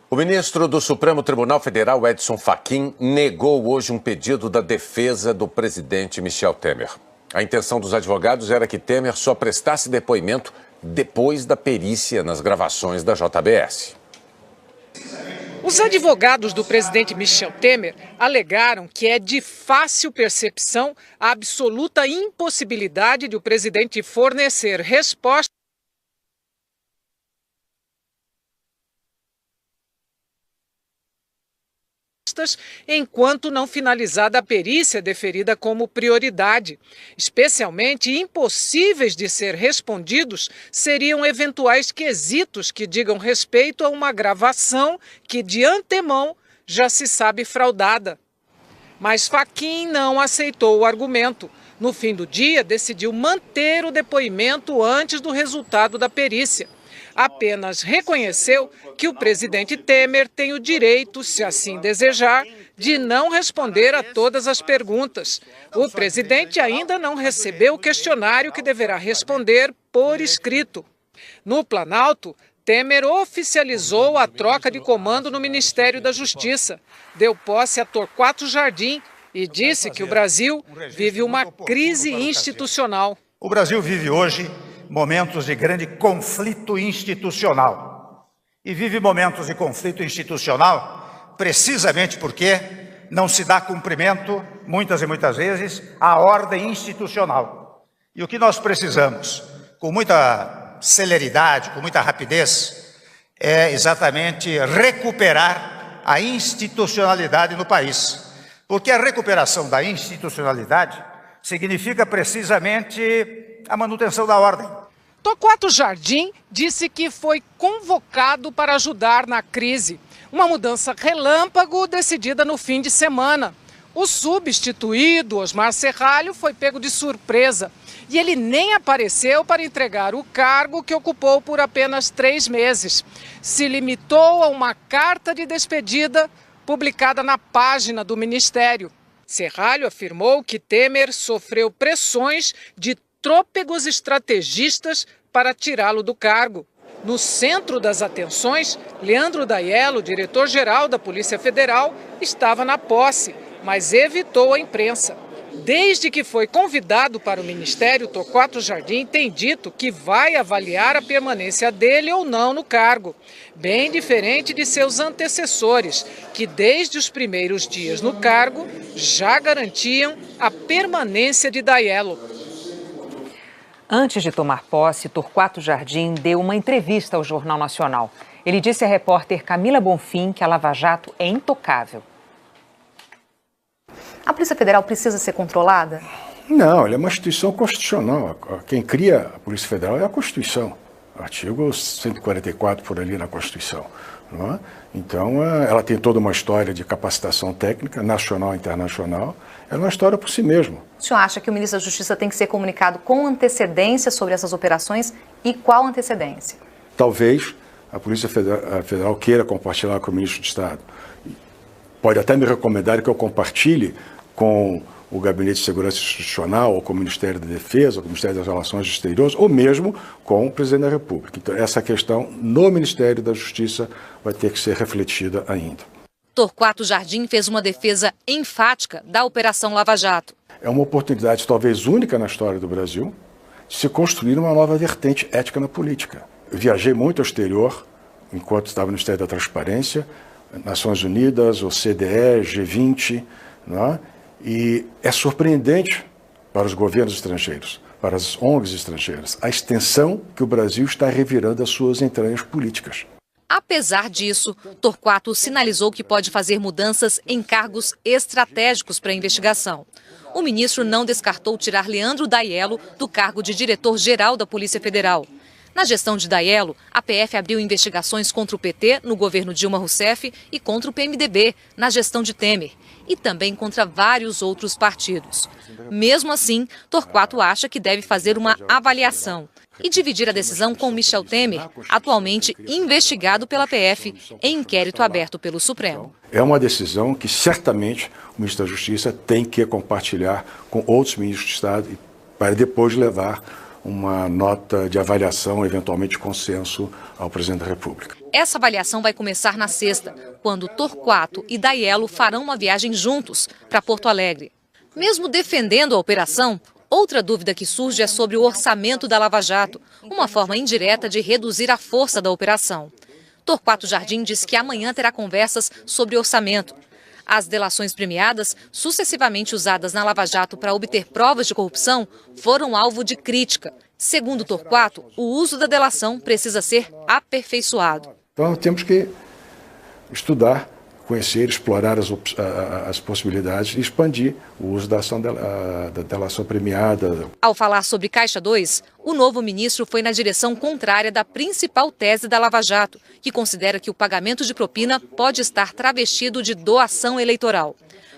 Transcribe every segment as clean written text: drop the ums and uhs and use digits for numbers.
O ministro do Supremo Tribunal Federal, Edson Fachin, negou hoje um pedido da defesa do presidente Michel Temer. A intenção dos advogados era que Temer só prestasse depoimento depois da perícia nas gravações da JBS. Os advogados do presidente Michel Temer alegaram que é de fácil percepção a absoluta impossibilidade de o presidente fornecer respostas enquanto não finalizada a perícia deferida como prioridade. Especialmente impossíveis de ser respondidos seriam eventuais quesitos que digam respeito a uma gravação que, de antemão, já se sabe fraudada. Mas Fachin não aceitou o argumento. No fim do dia, decidiu manter o depoimento antes do resultado da perícia. Apenas reconheceu que o presidente Temer tem o direito, se assim desejar, de não responder a todas as perguntas. O presidente ainda não recebeu o questionário que deverá responder por escrito. No Planalto, Temer oficializou a troca de comando no Ministério da Justiça, deu posse a Torquato Jardim e disse que o Brasil vive uma crise institucional. O Brasil vive hoje momentos de grande conflito institucional. E vive momentos de conflito institucional precisamente porque não se dá cumprimento, muitas e muitas vezes, à ordem institucional. E o que nós precisamos, com muita celeridade, com muita rapidez, é exatamente recuperar a institucionalidade no país. Porque a recuperação da institucionalidade significa precisamente a manutenção da ordem. Torquato Jardim disse que foi convocado para ajudar na crise. Uma mudança relâmpago decidida no fim de semana. O substituído, Osmar Serralho, foi pego de surpresa e ele nem apareceu para entregar o cargo que ocupou por apenas 3 meses. Se limitou a uma carta de despedida publicada na página do Ministério. Serralho afirmou que Temer sofreu pressões de trôpegos estrategistas para tirá-lo do cargo. No centro das atenções, Leandro Daiello, diretor-geral da Polícia Federal, estava na posse, mas evitou a imprensa. Desde que foi convidado para o Ministério, Torquato Jardim tem dito que vai avaliar a permanência dele ou não no cargo. Bem diferente de seus antecessores, que desde os primeiros dias no cargo já garantiam a permanência de Daiello. Antes de tomar posse, Torquato Jardim deu uma entrevista ao Jornal Nacional. Ele disse à repórter Camila Bonfim que a Lava Jato é intocável. A Polícia Federal precisa ser controlada? Não, ela é uma instituição constitucional. Quem cria a Polícia Federal é a Constituição. Artigo 144 por ali na Constituição. Não é? Então, ela tem toda uma história de capacitação técnica, nacional e internacional. É uma história por si mesma. O senhor acha que o ministro da Justiça tem que ser comunicado com antecedência sobre essas operações e qual antecedência? Talvez a Polícia Federal queira compartilhar com o ministro de Estado. Pode até me recomendar que eu compartilhe com o Gabinete de Segurança Institucional, ou com o Ministério da Defesa, ou com o Ministério das Relações Exteriores, ou mesmo com o Presidente da República. Então, essa questão no Ministério da Justiça vai ter que ser refletida ainda. Torquato Jardim fez uma defesa enfática da Operação Lava Jato. É uma oportunidade talvez única na história do Brasil de se construir uma nova vertente ética na política. Eu viajei muito ao exterior, enquanto estava no Ministério da Transparência, Nações Unidas, OCDE, G20, não é? E é surpreendente para os governos estrangeiros, para as ONGs estrangeiras, a extensão que o Brasil está revirando as suas entranhas políticas. Apesar disso, Torquato sinalizou que pode fazer mudanças em cargos estratégicos para a investigação. O ministro não descartou tirar Leandro Daiello do cargo de diretor-geral da Polícia Federal. Na gestão de Daiello, a PF abriu investigações contra o PT no governo Dilma Rousseff e contra o PMDB na gestão de Temer, e também contra vários outros partidos. Mesmo assim, Torquato acha que deve fazer uma avaliação e dividir a decisão com Michel Temer, atualmente investigado pela PF em inquérito aberto pelo Supremo. É uma decisão que certamente o ministro da Justiça tem que compartilhar com outros ministros de Estado para depois levar uma nota de avaliação, eventualmente consenso, ao presidente da República. Essa avaliação vai começar na sexta, quando Torquato e Daiello farão uma viagem juntos para Porto Alegre. Mesmo defendendo a operação, outra dúvida que surge é sobre o orçamento da Lava Jato, uma forma indireta de reduzir a força da operação. Torquato Jardim diz que amanhã terá conversas sobre orçamento. As delações premiadas, sucessivamente usadas na Lava Jato para obter provas de corrupção, foram alvo de crítica. Segundo Torquato, o uso da delação precisa ser aperfeiçoado. Então temos que estudar, conhecer, explorar as possibilidades e expandir o uso da delação premiada. Ao falar sobre Caixa 2, o novo ministro foi na direção contrária da principal tese da Lava Jato, que considera que o pagamento de propina pode estar travestido de doação eleitoral.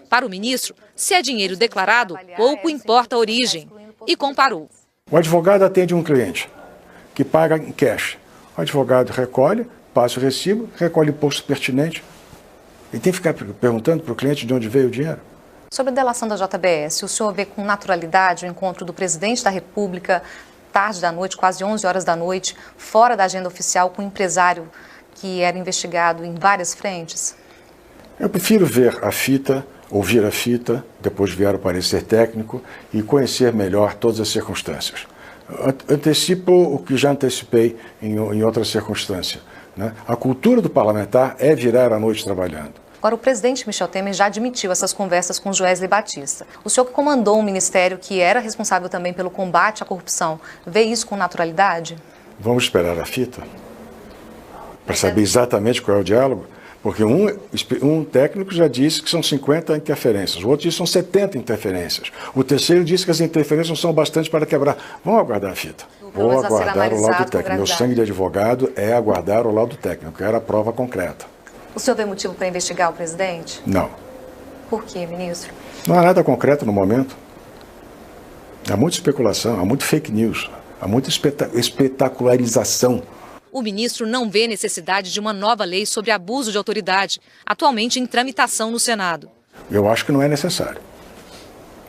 Para o ministro, se é dinheiro declarado, pouco importa a origem. E comparou. O advogado atende um cliente que paga em cash. O advogado recolhe, passa o recibo, recolhe o imposto pertinente. E tem que ficar perguntando para o cliente de onde veio o dinheiro. Sobre a delação da JBS, o senhor vê com naturalidade o encontro do presidente da República, tarde da noite, quase 11 horas da noite, fora da agenda oficial, com um empresário que era investigado em várias frentes? Eu prefiro ver a fita, ouvir a fita, depois ver o parecer técnico e conhecer melhor todas as circunstâncias. Antecipo o que já antecipei em outras circunstâncias. A cultura do parlamentar é virar a noite trabalhando. Agora, o presidente Michel Temer já admitiu essas conversas com Joesley Batista. O senhor que comandou um ministério que era responsável também pelo combate à corrupção, vê isso com naturalidade? Vamos esperar a fita para saber exatamente qual é o diálogo, porque um técnico já disse que são 50 interferências, o outro disse que são 70 interferências, o terceiro disse que as interferências não são bastantes para quebrar. Vamos aguardar a fita. Vou aguardar o laudo técnico. Meu sangue de advogado é aguardar o laudo técnico, era a prova concreta. O senhor vê motivo para investigar o presidente? Não. Por quê, ministro? Não há nada concreto no momento. Há muita especulação, há muito fake news, há muita espetacularização. O ministro não vê necessidade de uma nova lei sobre abuso de autoridade, atualmente em tramitação no Senado. Eu acho que não é necessário.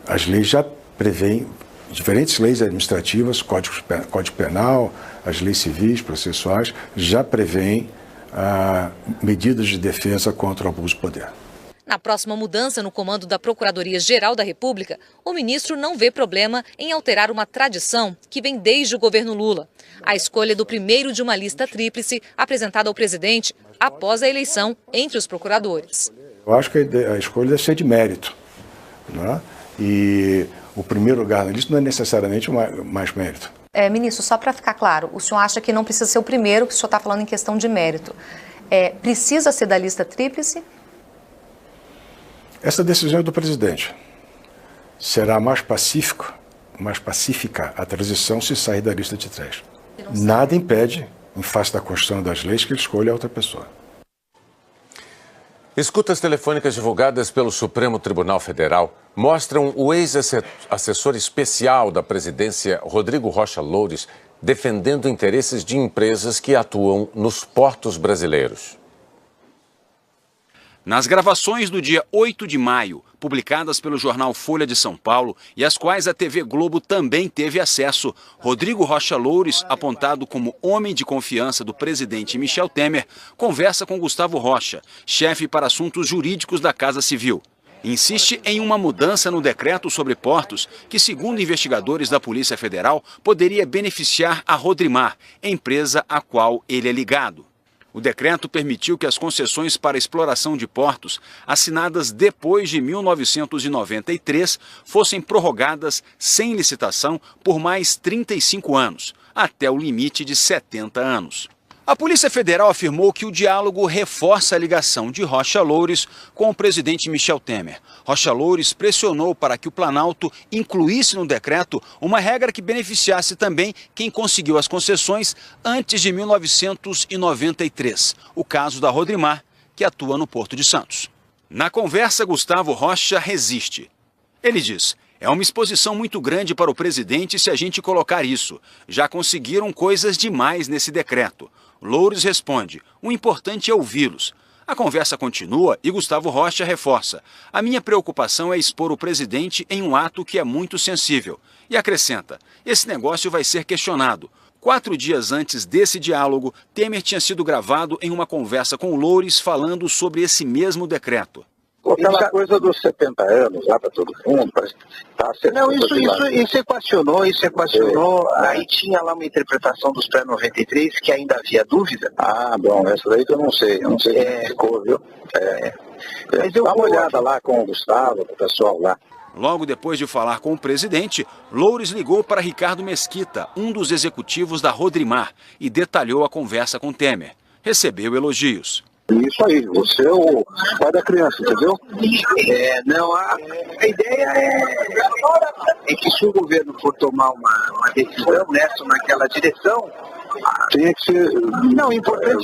As leis já prevêem diferentes leis administrativas, Código Penal, as leis civis, processuais, já prevêem medidas de defesa contra o abuso de poder. Na próxima mudança no comando da Procuradoria-Geral da República, o ministro não vê problema em alterar uma tradição que vem desde o governo Lula. A escolha do primeiro de uma lista tríplice apresentada ao presidente após a eleição entre os procuradores. Eu acho que a escolha deve ser de mérito, né? E o primeiro lugar na lista não é necessariamente mais mérito. Ministro, só para ficar claro, o senhor acha que não precisa ser o primeiro, que o senhor está falando em questão de mérito. Precisa ser da lista tríplice? Essa decisão é do presidente. Será mais pacífica a transição se sair da lista de 3. Nada impede, em face da Constituição das leis, que ele escolha outra pessoa. Escutas telefônicas divulgadas pelo Supremo Tribunal Federal mostram o ex-assessor especial da presidência, Rodrigo Rocha Loures, defendendo interesses de empresas que atuam nos portos brasileiros. Nas gravações do dia 8 de maio, publicadas pelo jornal Folha de São Paulo e às quais a TV Globo também teve acesso, Rodrigo Rocha Loures, apontado como homem de confiança do presidente Michel Temer, conversa com Gustavo Rocha, chefe para assuntos jurídicos da Casa Civil. Insiste em uma mudança no decreto sobre portos que, segundo investigadores da Polícia Federal, poderia beneficiar a Rodrimar, empresa à qual ele é ligado. O decreto permitiu que as concessões para exploração de portos, assinadas depois de 1993, fossem prorrogadas sem licitação por mais 35 anos, até o limite de 70 anos. A Polícia Federal afirmou que o diálogo reforça a ligação de Rocha Loures com o presidente Michel Temer. Rocha Loures pressionou para que o Planalto incluísse no decreto uma regra que beneficiasse também quem conseguiu as concessões antes de 1993, o caso da Rodrimar, que atua no Porto de Santos. Na conversa, Gustavo Rocha resiste. Ele diz: é uma exposição muito grande para o presidente se a gente colocar isso. Já conseguiram coisas demais nesse decreto. Loures responde: o importante é ouvi-los. A conversa continua e Gustavo Rocha reforça: a minha preocupação é expor o presidente em um ato que é muito sensível. E acrescenta: esse negócio vai ser questionado. 4 dias antes desse diálogo, Temer tinha sido gravado em uma conversa com Loures falando sobre esse mesmo decreto. Aquela coisa dos 70 anos lá para todo mundo. Não, isso equacionou. Aí tinha lá uma interpretação dos pré-93 que ainda havia dúvida. Ah, bom, essa daí que eu não sei como ficou, viu? Mas dá uma olhada lá com o Gustavo, com o pessoal lá. Logo depois de falar com o presidente, Loures ligou para Ricardo Mesquita, um dos executivos da Rodrimar, e detalhou a conversa com Temer. Recebeu elogios. Isso aí, você é o pai da criança, entendeu? A ideia é que se o governo for tomar uma decisão nessa ou naquela direção, tem que ser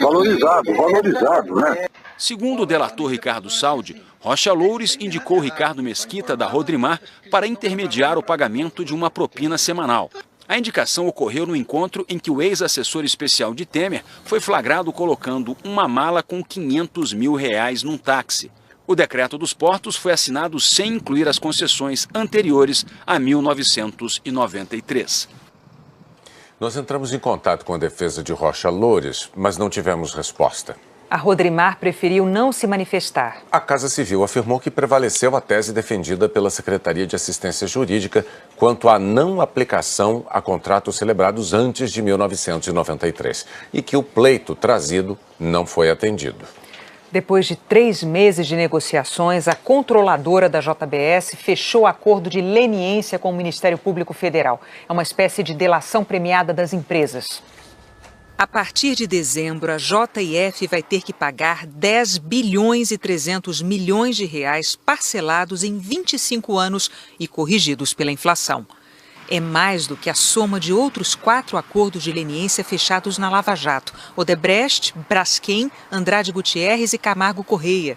valorizado, né? Segundo o delator Ricardo Saldi, Rocha Loures indicou Ricardo Mesquita da Rodrimar para intermediar o pagamento de uma propina semanal. A indicação ocorreu no encontro em que o ex-assessor especial de Temer foi flagrado colocando uma mala com R$500 mil num táxi. O decreto dos portos foi assinado sem incluir as concessões anteriores a 1993. Nós entramos em contato com a defesa de Rocha Loures, mas não tivemos resposta. A Rodrimar preferiu não se manifestar. A Casa Civil afirmou que prevaleceu a tese defendida pela Secretaria de Assistência Jurídica quanto à não aplicação a contratos celebrados antes de 1993 e que o pleito trazido não foi atendido. Depois de 3 meses de negociações, a controladora da JBS fechou acordo de leniência com o Ministério Público Federal. É uma espécie de delação premiada das empresas. A partir de dezembro, a JF vai ter que pagar 10 bilhões e 300 milhões de reais parcelados em 25 anos e corrigidos pela inflação. É mais do que a soma de outros 4 acordos de leniência fechados na Lava Jato: Odebrecht, Braskem, Andrade Gutierrez e Camargo Correia.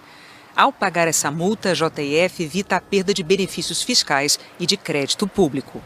Ao pagar essa multa, a JF evita a perda de benefícios fiscais e de crédito público.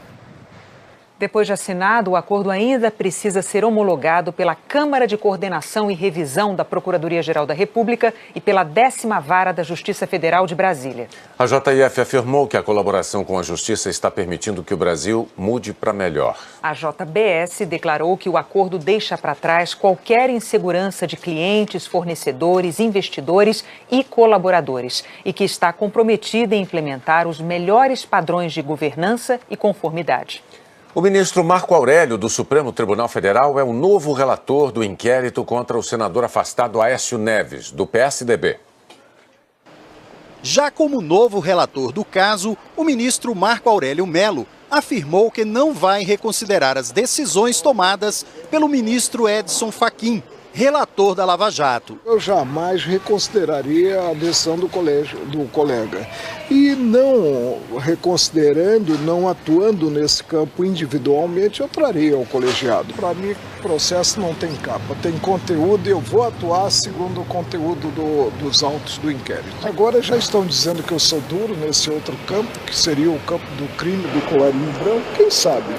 Depois de assinado, o acordo ainda precisa ser homologado pela Câmara de Coordenação e Revisão da Procuradoria-Geral da República e pela 10ª Vara da Justiça Federal de Brasília. A JF afirmou que a colaboração com a Justiça está permitindo que o Brasil mude para melhor. A JBS declarou que o acordo deixa para trás qualquer insegurança de clientes, fornecedores, investidores e colaboradores e que está comprometida em implementar os melhores padrões de governança e conformidade. O ministro Marco Aurélio, do Supremo Tribunal Federal, é o novo relator do inquérito contra o senador afastado Aécio Neves, do PSDB. Já como novo relator do caso, o ministro Marco Aurélio Mello afirmou que não vai reconsiderar as decisões tomadas pelo ministro Edson Fachin, relator da Lava Jato. Eu jamais reconsideraria a decisão do colega. E não reconsiderando, não atuando nesse campo individualmente, eu traria ao colegiado. Para mim, o processo não tem capa, tem conteúdo e eu vou atuar segundo o conteúdo dos autos do inquérito. Agora já estão dizendo que eu sou duro nesse outro campo, que seria o campo do crime do colarinho branco, quem sabe?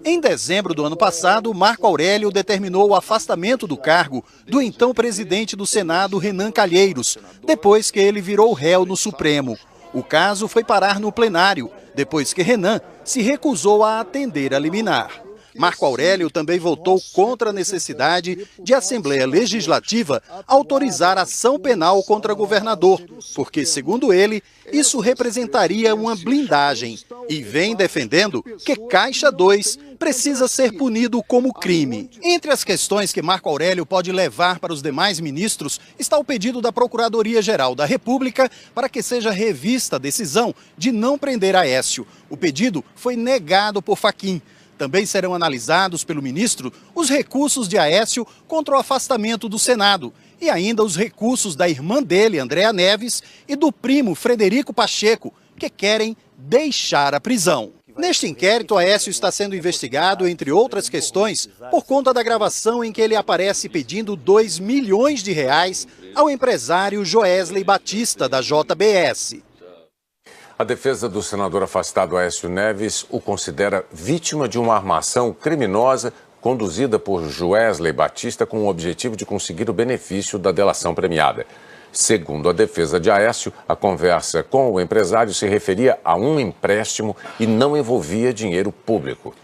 Em dezembro do ano passado, Marco Aurélio determinou o afastamento do cargo do então presidente do Senado, Renan Calheiros, depois que ele virou réu no Supremo. O caso foi parar no plenário, depois que Renan se recusou a atender a liminar. Marco Aurélio também votou contra a necessidade de a Assembleia Legislativa autorizar ação penal contra governador, porque, segundo ele, isso representaria uma blindagem e vem defendendo que Caixa 2 precisa ser punido como crime. Entre as questões que Marco Aurélio pode levar para os demais ministros está o pedido da Procuradoria-Geral da República para que seja revista a decisão de não prender Aécio. O pedido foi negado por Fachin. Também serão analisados pelo ministro os recursos de Aécio contra o afastamento do Senado e ainda os recursos da irmã dele, Andréa Neves, e do primo Frederico Pacheco, que querem deixar a prisão. Neste inquérito, Aécio está sendo investigado, entre outras questões, por conta da gravação em que ele aparece pedindo 2 milhões de reais ao empresário Joesley Batista, da JBS. A defesa do senador afastado Aécio Neves o considera vítima de uma armação criminosa conduzida por Joesley Batista com o objetivo de conseguir o benefício da delação premiada. Segundo a defesa de Aécio, a conversa com o empresário se referia a um empréstimo e não envolvia dinheiro público.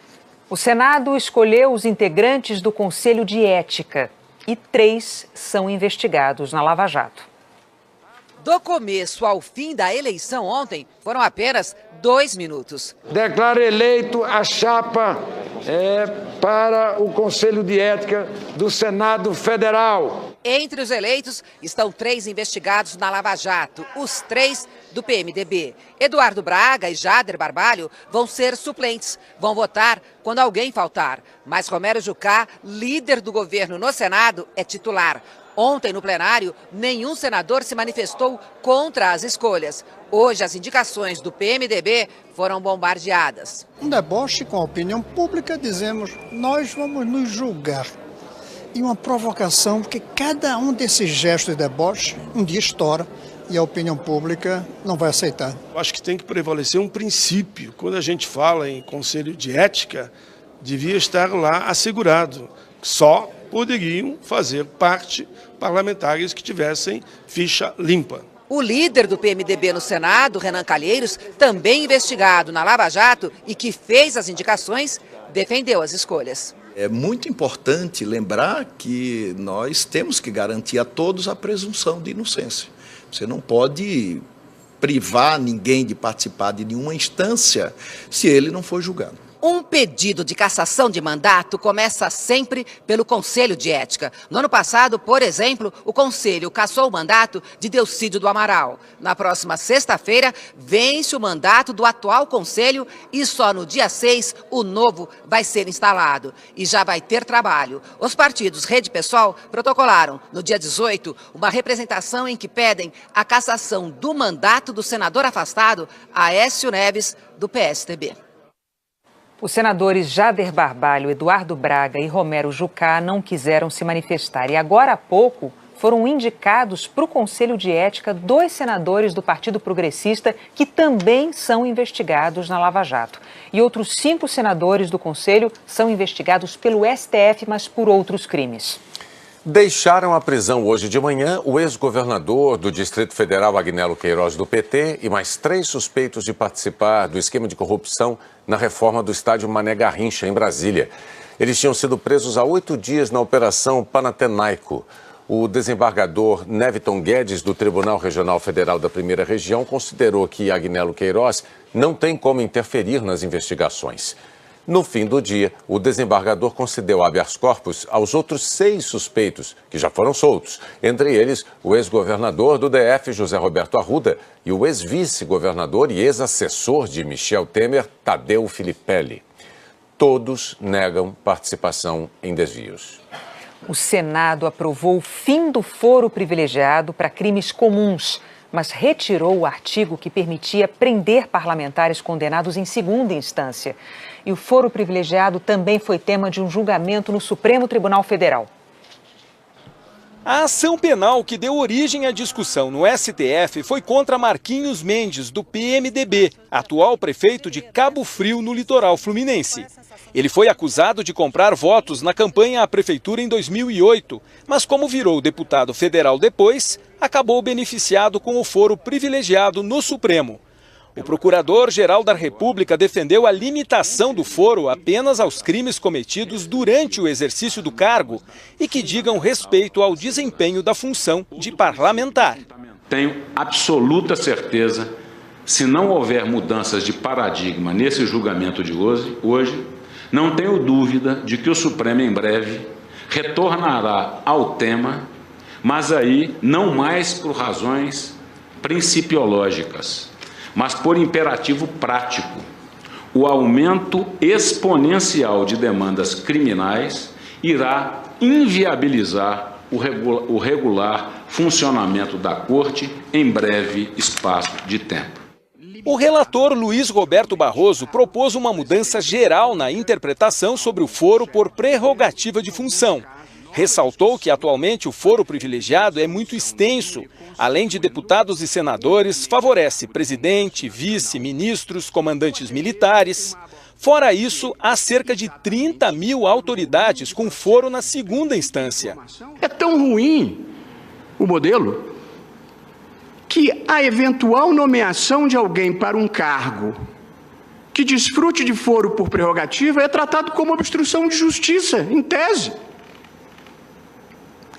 O Senado escolheu os integrantes do Conselho de Ética e 3 são investigados na Lava Jato. Do começo ao fim da eleição ontem, foram apenas 2 minutos. Declaro eleito a chapa para o Conselho de Ética do Senado Federal. Entre os eleitos estão 3 investigados na Lava Jato, os 3 do PMDB. Eduardo Braga e Jader Barbalho vão ser suplentes, vão votar quando alguém faltar. Mas Romero Jucá, líder do governo no Senado, é titular. Ontem, no plenário, nenhum senador se manifestou contra as escolhas. Hoje, as indicações do PMDB foram bombardeadas. Um deboche com a opinião pública, dizemos, nós vamos nos julgar. E uma provocação, porque cada um desses gestos de deboche um dia estoura e a opinião pública não vai aceitar. Acho que tem que prevalecer um princípio. Quando a gente fala em conselho de ética, devia estar lá assegurado. Só poderiam fazer parte parlamentares que tivessem ficha limpa. O líder do PMDB no Senado, Renan Calheiros, também investigado na Lava Jato e que fez as indicações, defendeu as escolhas. É muito importante lembrar que nós temos que garantir a todos a presunção de inocência. Você não pode privar ninguém de participar de nenhuma instância se ele não for julgado. Um pedido de cassação de mandato começa sempre pelo Conselho de Ética. No ano passado, por exemplo, o Conselho cassou o mandato de Delcídio do Amaral. Na próxima sexta-feira, vence o mandato do atual Conselho e só no dia 6 o novo vai ser instalado. E já vai ter trabalho. Os partidos Rede e PSOL protocolaram, no dia 18, uma representação em que pedem a cassação do mandato do senador afastado, Aécio Neves, do PSDB. Os senadores Jader Barbalho, Eduardo Braga e Romero Jucá não quiseram se manifestar. E agora há pouco foram indicados para o Conselho de Ética 2 senadores do Partido Progressista que também são investigados na Lava Jato. E outros 5 senadores do Conselho são investigados pelo STF, mas por outros crimes. Deixaram a prisão hoje de manhã o ex-governador do Distrito Federal, Agnello Queiroz, do PT, e mais 3 suspeitos de participar do esquema de corrupção na reforma do estádio Mané Garrincha, em Brasília. Eles tinham sido presos há 8 dias na Operação Panatenaico. O desembargador Neviton Guedes, do Tribunal Regional Federal da Primeira Região, considerou que Agnello Queiroz não tem como interferir nas investigações. No fim do dia, o desembargador concedeu habeas corpus aos outros 6 suspeitos, que já foram soltos. Entre eles, o ex-governador do DF, José Roberto Arruda, e o ex-vice-governador e ex-assessor de Michel Temer, Tadeu Filipelli. Todos negam participação em desvios. O Senado aprovou o fim do foro privilegiado para crimes comuns, mas retirou o artigo que permitia prender parlamentares condenados em segunda instância. E o foro privilegiado também foi tema de um julgamento no Supremo Tribunal Federal. A ação penal que deu origem à discussão no STF foi contra Marquinhos Mendes, do PMDB, atual prefeito de Cabo Frio, no litoral fluminense. Ele foi acusado de comprar votos na campanha à prefeitura em 2008, mas como virou deputado federal depois, acabou beneficiado com o foro privilegiado no Supremo. O Procurador-Geral da República defendeu a limitação do foro apenas aos crimes cometidos durante o exercício do cargo e que digam respeito ao desempenho da função de parlamentar. Tenho absoluta certeza, se não houver mudanças de paradigma nesse julgamento de hoje, não tenho dúvida de que o Supremo em breve retornará ao tema, mas aí não mais por razões principiológicas, mas por imperativo prático. O aumento exponencial de demandas criminais irá inviabilizar o regular funcionamento da Corte em breve espaço de tempo. O relator Luiz Roberto Barroso propôs uma mudança geral na interpretação sobre o foro por prerrogativa de função. Ressaltou que atualmente o foro privilegiado é muito extenso. Além de deputados e senadores, favorece presidente, vice, ministros, comandantes militares. Fora isso, há cerca de 30 mil autoridades com foro na segunda instância. É tão ruim o modelo que a eventual nomeação de alguém para um cargo que desfrute de foro por prerrogativa é tratado como obstrução de justiça, em tese.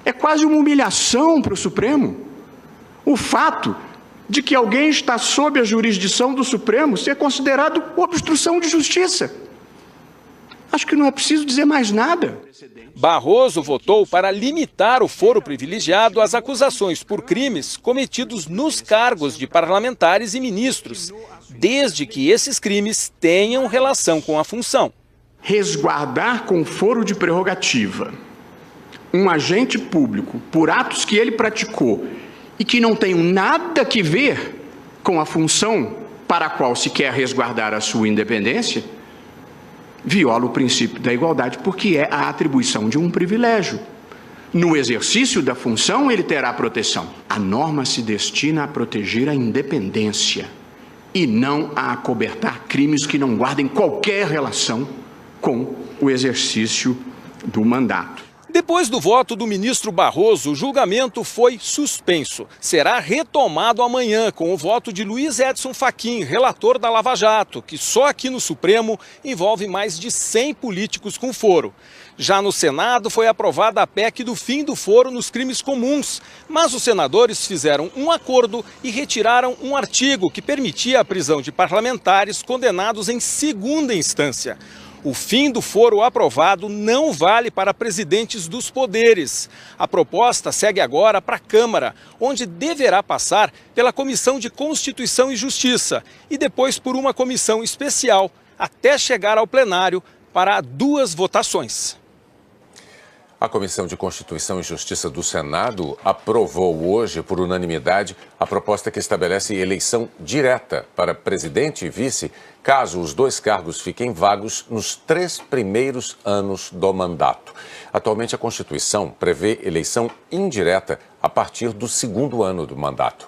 É quase uma humilhação para o Supremo o fato de que alguém está sob a jurisdição do Supremo ser considerado obstrução de justiça. Acho que não é preciso dizer mais nada. Barroso votou para limitar o foro privilegiado às acusações por crimes cometidos nos cargos de parlamentares e ministros, desde que esses crimes tenham relação com a função. Resguardar com foro de prerrogativa um agente público por atos que ele praticou e que não tenham nada a ver com a função para a qual se quer resguardar a sua independência, viola o princípio da igualdade, porque é a atribuição de um privilégio. No exercício da função, ele terá proteção. A norma se destina a proteger a independência e não a acobertar crimes que não guardem qualquer relação com o exercício do mandato. Depois do voto do ministro Barroso, o julgamento foi suspenso. Será retomado amanhã com o voto de Luiz Edson Fachin, relator da Lava Jato, que só aqui no Supremo envolve mais de 100 políticos com foro. Já no Senado foi aprovada a PEC do fim do foro nos crimes comuns, mas os senadores fizeram um acordo e retiraram um artigo que permitia a prisão de parlamentares condenados em segunda instância. O fim do foro aprovado não vale para presidentes dos poderes. A proposta segue agora para a Câmara, onde deverá passar pela Comissão de Constituição e Justiça e depois por uma comissão especial, até chegar ao plenário para 2 votações. A Comissão de Constituição e Justiça do Senado aprovou hoje, por unanimidade, a proposta que estabelece eleição direta para presidente e vice, caso os 2 cargos fiquem vagos nos 3 primeiros anos do mandato. Atualmente, a Constituição prevê eleição indireta a partir do 2º ano do mandato.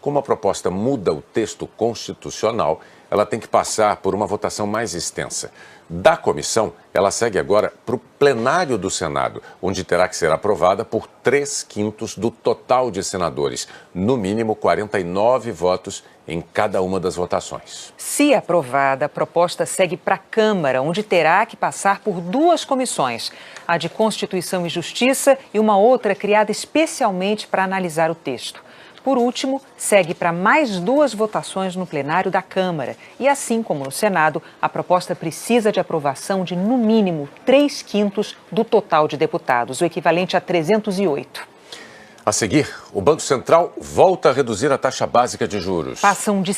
Como a proposta muda o texto constitucional, ela tem que passar por uma votação mais extensa. Da comissão, ela segue agora para o plenário do Senado, onde terá que ser aprovada por 3/5 do total de senadores, no mínimo 49 votos em cada uma das votações. Se aprovada, a proposta segue para a Câmara, onde terá que passar por 2 comissões, a de Constituição e Justiça e uma outra criada especialmente para analisar o texto. Por último, segue para mais 2 votações no plenário da Câmara. E assim como no Senado, a proposta precisa de aprovação de, no mínimo, 3/5 do total de deputados, o equivalente a 308. A seguir, o Banco Central volta a reduzir a taxa básica de juros. Passam de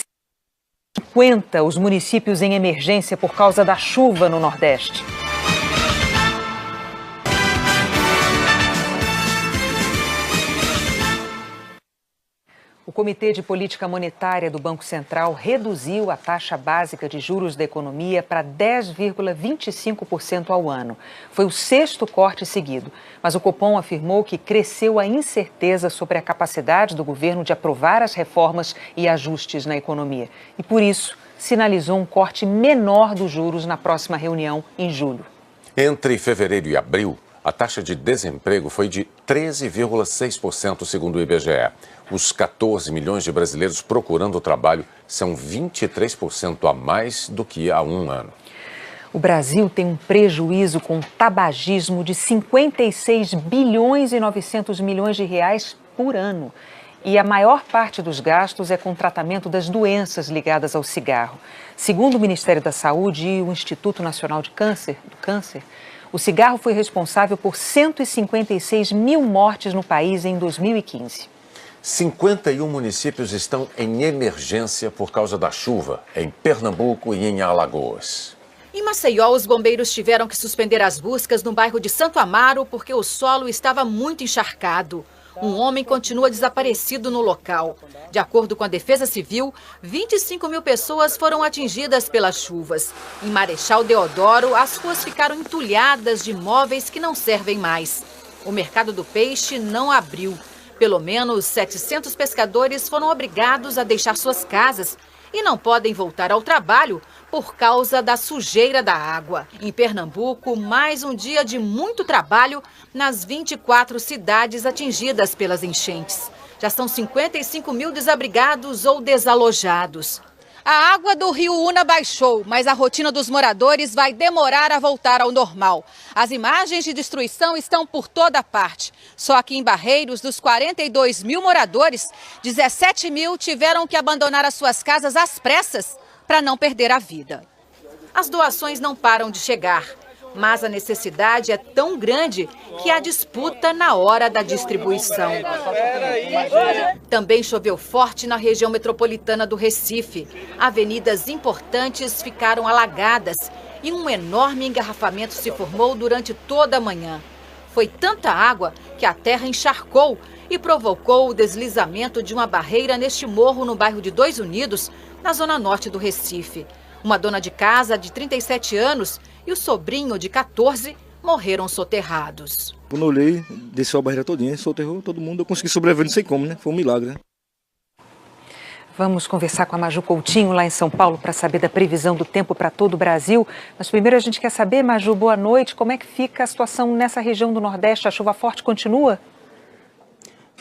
50 os municípios em emergência por causa da chuva no Nordeste. O Comitê de Política Monetária do Banco Central reduziu a taxa básica de juros da economia para 10,25% ao ano. Foi o 6º corte seguido, mas o Copom afirmou que cresceu a incerteza sobre a capacidade do governo de aprovar as reformas e ajustes na economia. E, por isso, sinalizou um corte menor dos juros na próxima reunião, em julho. Entre fevereiro e abril, a taxa de desemprego foi de 13,6%, segundo o IBGE. Os 14 milhões de brasileiros procurando trabalho são 23% a mais do que há um ano. O Brasil tem um prejuízo com tabagismo de 56 bilhões e 900 milhões de reais por ano. E a maior parte dos gastos é com o tratamento das doenças ligadas ao cigarro. Segundo o Ministério da Saúde e o Instituto Nacional do Câncer, o cigarro foi responsável por 156 mil mortes no país em 2015. 51 municípios estão em emergência por causa da chuva, em Pernambuco e em Alagoas. Em Maceió, os bombeiros tiveram que suspender as buscas no bairro de Santo Amaro porque o solo estava muito encharcado. Um homem continua desaparecido no local. De acordo com a Defesa Civil, 25 mil pessoas foram atingidas pelas chuvas. Em Marechal Deodoro, as ruas ficaram entulhadas de móveis que não servem mais. O mercado do peixe não abriu. Pelo menos 700 pescadores foram obrigados a deixar suas casas e não podem voltar ao trabalho por causa da sujeira da água. Em Pernambuco, mais um dia de muito trabalho nas 24 cidades atingidas pelas enchentes. Já são 55 mil desabrigados ou desalojados. A água do rio Una baixou, mas a rotina dos moradores vai demorar a voltar ao normal. As imagens de destruição estão por toda parte. Só aqui em Barreiros, dos 42 mil moradores, 17 mil tiveram que abandonar as suas casas às pressas para não perder a vida. As doações não param de chegar, mas a necessidade é tão grande que há disputa na hora da distribuição. Também choveu forte na região metropolitana do Recife. Avenidas importantes ficaram alagadas e um enorme engarrafamento se formou durante toda a manhã. Foi tanta água que a terra encharcou e provocou o deslizamento de uma barreira neste morro no bairro de Dois Unidos, na zona norte do Recife. Uma dona de casa de 37 anos e o sobrinho de 14 morreram soterrados. Quando eu olhei, desceu a barreira todinha, soterrou todo mundo, eu consegui sobreviver, não sei como, né? Foi um milagre, né? Vamos conversar com a Maju Coutinho, lá em São Paulo, para saber da previsão do tempo para todo o Brasil. Mas primeiro a gente quer saber, Maju, boa noite, como é que fica a situação nessa região do Nordeste? A chuva forte continua?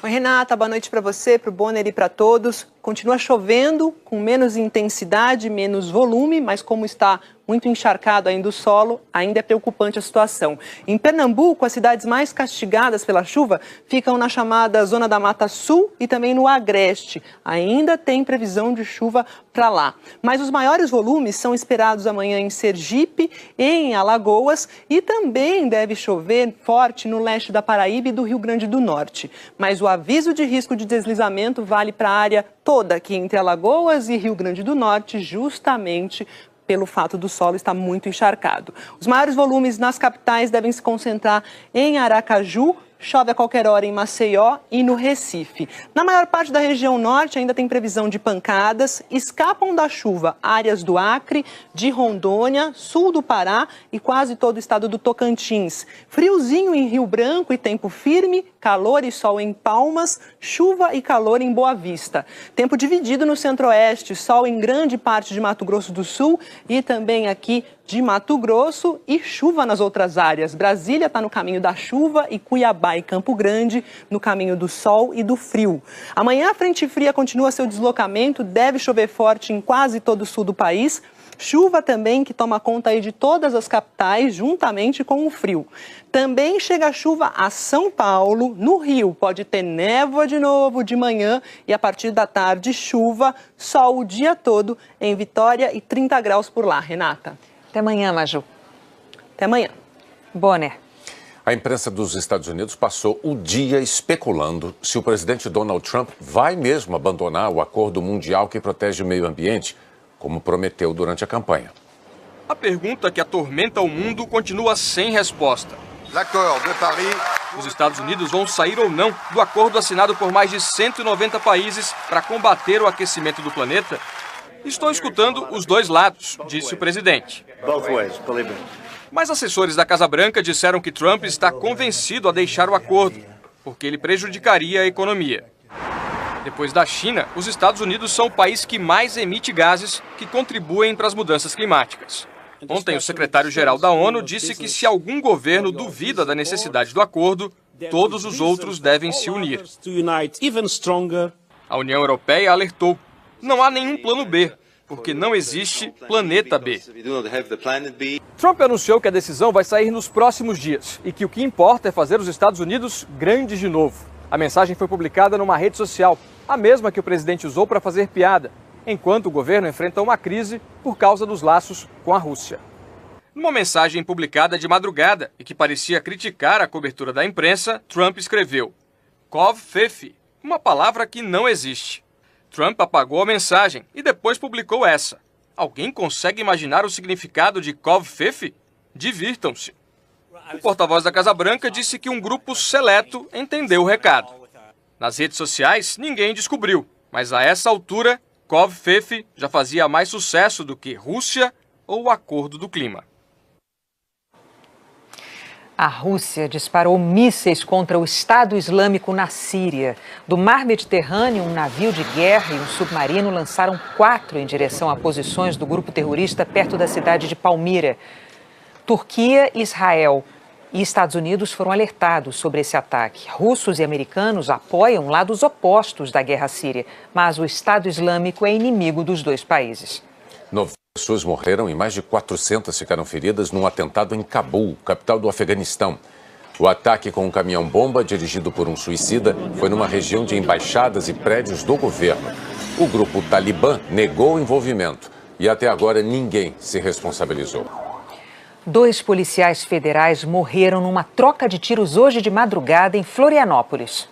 Oi, Renata, boa noite para você, para o Bonner e para todos. Continua chovendo, com menos intensidade, menos volume, mas como está muito encharcado ainda o solo, ainda é preocupante a situação. Em Pernambuco, as cidades mais castigadas pela chuva ficam na chamada Zona da Mata Sul e também no Agreste. Ainda tem previsão de chuva para lá. Mas os maiores volumes são esperados amanhã em Sergipe e em Alagoas e também deve chover forte no leste da Paraíba e do Rio Grande do Norte. Mas o aviso de risco de deslizamento vale para a área toda aqui entre Alagoas e Rio Grande do Norte, justamente pelo fato do solo estar muito encharcado. Os maiores volumes nas capitais devem se concentrar em Aracaju, chove a qualquer hora em Maceió e no Recife. Na maior parte da região norte ainda tem previsão de pancadas, escapam da chuva áreas do Acre, de Rondônia, sul do Pará e quase todo o estado do Tocantins. Friozinho em Rio Branco e tempo firme, calor e sol em Palmas, chuva e calor em Boa Vista. Tempo dividido no centro-oeste, sol em grande parte de Mato Grosso do Sul e também aqui de Mato Grosso e chuva nas outras áreas. Brasília está no caminho da chuva e Cuiabá e Campo Grande no caminho do sol e do frio. Amanhã a frente fria continua seu deslocamento, deve chover forte em quase todo o sul do país. Chuva também que toma conta aí de todas as capitais, juntamente com o frio. Também chega a chuva a São Paulo, no Rio. Pode ter névoa de novo de manhã e a partir da tarde chuva, sol o dia todo em Vitória e 30 graus por lá. Renata. Até amanhã, Maju. Até amanhã. Bonner. A imprensa dos Estados Unidos passou o dia especulando se o presidente Donald Trump vai mesmo abandonar o acordo mundial que protege o meio ambiente, como prometeu durante a campanha. A pergunta que atormenta o mundo continua sem resposta. Os Estados Unidos vão sair ou não do acordo assinado por mais de 190 países para combater o aquecimento do planeta? Estou escutando os dois lados, disse o presidente. Mas assessores da Casa Branca disseram que Trump está convencido a deixar o acordo, porque ele prejudicaria a economia. Depois da China, os Estados Unidos são o país que mais emite gases que contribuem para as mudanças climáticas. Ontem, o secretário-geral da ONU disse que se algum governo duvida da necessidade do acordo, todos os outros devem se unir. A União Europeia alertou: não há nenhum plano B, porque não existe planeta B. Trump anunciou que a decisão vai sair nos próximos dias e que o que importa é fazer os Estados Unidos grandes de novo. A mensagem foi publicada numa rede social, a mesma que o presidente usou para fazer piada, enquanto o governo enfrenta uma crise por causa dos laços com a Rússia. Numa mensagem publicada de madrugada e que parecia criticar a cobertura da imprensa, Trump escreveu: Kov-Fefe, uma palavra que não existe. Trump apagou a mensagem e depois publicou essa. Alguém consegue imaginar o significado de Kov-Fefe? Divirtam-se. O porta-voz da Casa Branca disse que um grupo seleto entendeu o recado. Nas redes sociais, ninguém descobriu, mas a essa altura, Kov-Fefe já fazia mais sucesso do que Rússia ou o Acordo do Clima. A Rússia disparou mísseis contra o Estado Islâmico na Síria. Do mar Mediterrâneo, um navio de guerra e um submarino lançaram 4 em direção a posições do grupo terrorista perto da cidade de Palmira. Turquia e Israel e Estados Unidos foram alertados sobre esse ataque. Russos e americanos apoiam lados opostos da guerra síria, mas o Estado Islâmico é inimigo dos dois países. 9 pessoas morreram e mais de 400 ficaram feridas num atentado em Cabul, capital do Afeganistão. O ataque com um caminhão-bomba dirigido por um suicida foi numa região de embaixadas e prédios do governo. O grupo Talibã negou o envolvimento e até agora ninguém se responsabilizou. 2 policiais federais morreram numa troca de tiros hoje de madrugada em Florianópolis.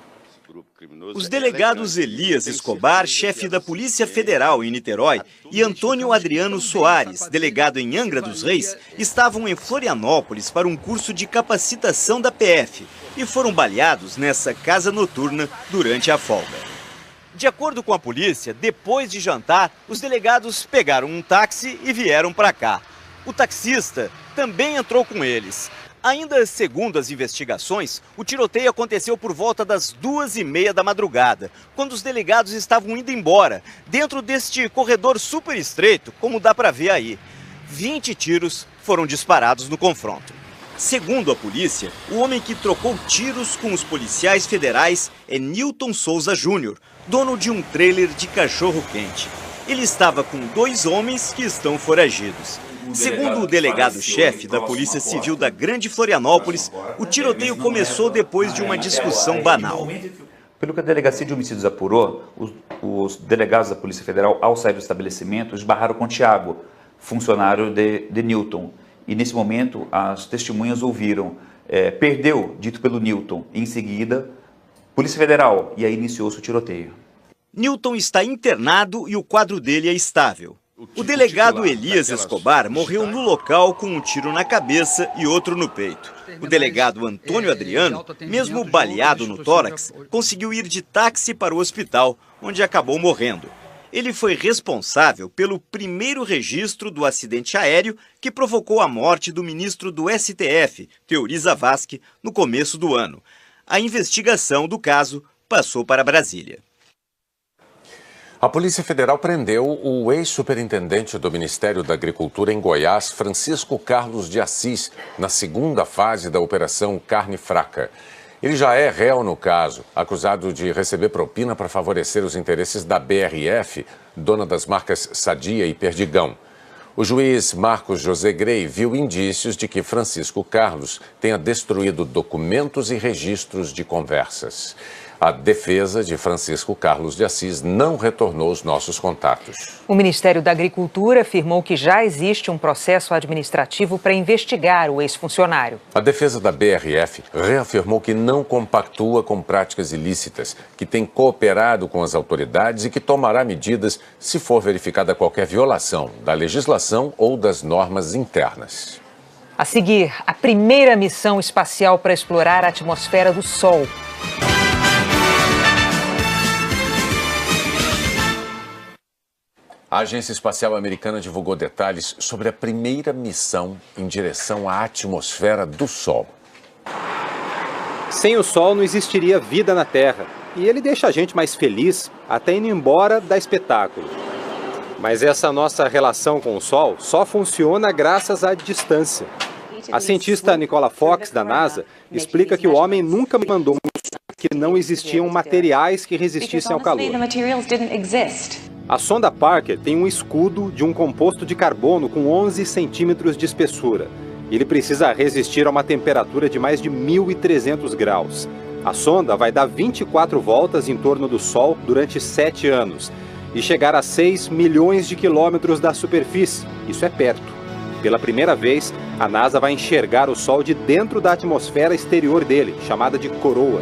Os delegados Elias Escobar, chefe da Polícia Federal em Niterói, e Antônio Adriano Soares, delegado em Angra dos Reis, estavam em Florianópolis para um curso de capacitação da PF e foram baleados nessa casa noturna durante a folga. De acordo com a polícia, depois de jantar, os delegados pegaram um táxi e vieram para cá. O taxista também entrou com eles. Ainda segundo as investigações, o tiroteio aconteceu por volta das 2h30 da madrugada, quando os delegados estavam indo embora, dentro deste corredor super estreito, como dá para ver aí. 20 tiros foram disparados no confronto. Segundo a polícia, o homem que trocou tiros com os policiais federais é Newton Souza Júnior, dono de um trailer de cachorro-quente. Ele estava com 2 homens que estão foragidos. Segundo o delegado-chefe da Polícia Civil da Grande Florianópolis, o tiroteio começou depois de uma discussão banal. Pelo que a Delegacia de Homicídios apurou, os delegados da Polícia Federal, ao sair do estabelecimento, esbarraram com Tiago, funcionário de Newton. E nesse momento, as testemunhas ouviram, perdeu, dito pelo Newton, e em seguida, Polícia Federal, e aí iniciou-se o tiroteio. Newton está internado e o quadro dele é estável. O delegado Elias Escobar morreu no local com um tiro na cabeça e outro no peito. O delegado Antônio Adriano, mesmo baleado no tórax, conseguiu ir de táxi para o hospital, onde acabou morrendo. Ele foi responsável pelo primeiro registro do acidente aéreo que provocou a morte do ministro do STF, Teori Zavascki, no começo do ano. A investigação do caso passou para Brasília. A Polícia Federal prendeu o ex-superintendente do Ministério da Agricultura em Goiás, Francisco Carlos de Assis, na segunda fase da Operação Carne Fraca. Ele já é réu no caso, acusado de receber propina para favorecer os interesses da BRF, dona das marcas Sadia e Perdigão. O juiz Marcos José Grey viu indícios de que Francisco Carlos tenha destruído documentos e registros de conversas. A defesa de Francisco Carlos de Assis não retornou os nossos contatos. O Ministério da Agricultura afirmou que já existe um processo administrativo para investigar o ex-funcionário. A defesa da BRF reafirmou que não compactua com práticas ilícitas, que tem cooperado com as autoridades e que tomará medidas se for verificada qualquer violação da legislação ou das normas internas. A seguir, a primeira missão espacial para explorar a atmosfera do Sol. A Agência Espacial Americana divulgou detalhes sobre a primeira missão em direção à atmosfera do Sol. Sem o Sol não existiria vida na Terra. E ele deixa a gente mais feliz, até indo embora da espetáculo. Mas essa nossa relação com o Sol só funciona graças à distância. A cientista Nicola Fox, da NASA, explica que o homem nunca mandou que não existiam materiais que resistissem ao calor. A sonda Parker tem um escudo de um composto de carbono com 11 centímetros de espessura. Ele precisa resistir a uma temperatura de mais de 1.300 graus. A sonda vai dar 24 voltas em torno do Sol durante 7 anos e chegar a 6 milhões de quilômetros da superfície. Isso é perto. Pela primeira vez, a NASA vai enxergar o Sol de dentro da atmosfera exterior dele, chamada de coroa.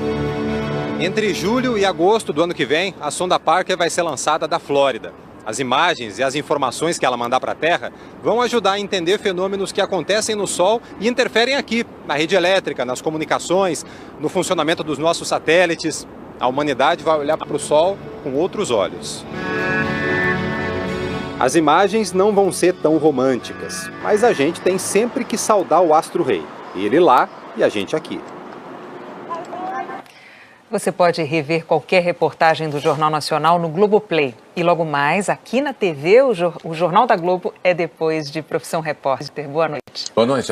Entre julho e agosto do ano que vem, a sonda Parker vai ser lançada da Flórida. As imagens e as informações que ela mandar para a Terra vão ajudar a entender fenômenos que acontecem no Sol e interferem aqui, na rede elétrica, nas comunicações, no funcionamento dos nossos satélites. A humanidade vai olhar para o Sol com outros olhos. As imagens não vão ser tão românticas, mas a gente tem sempre que saudar o astro-rei. Ele lá e a gente aqui. Você pode rever qualquer reportagem do Jornal Nacional no Globoplay. E logo mais, aqui na TV, o Jornal da Globo é depois de Profissão Repórter. Boa noite. Boa noite.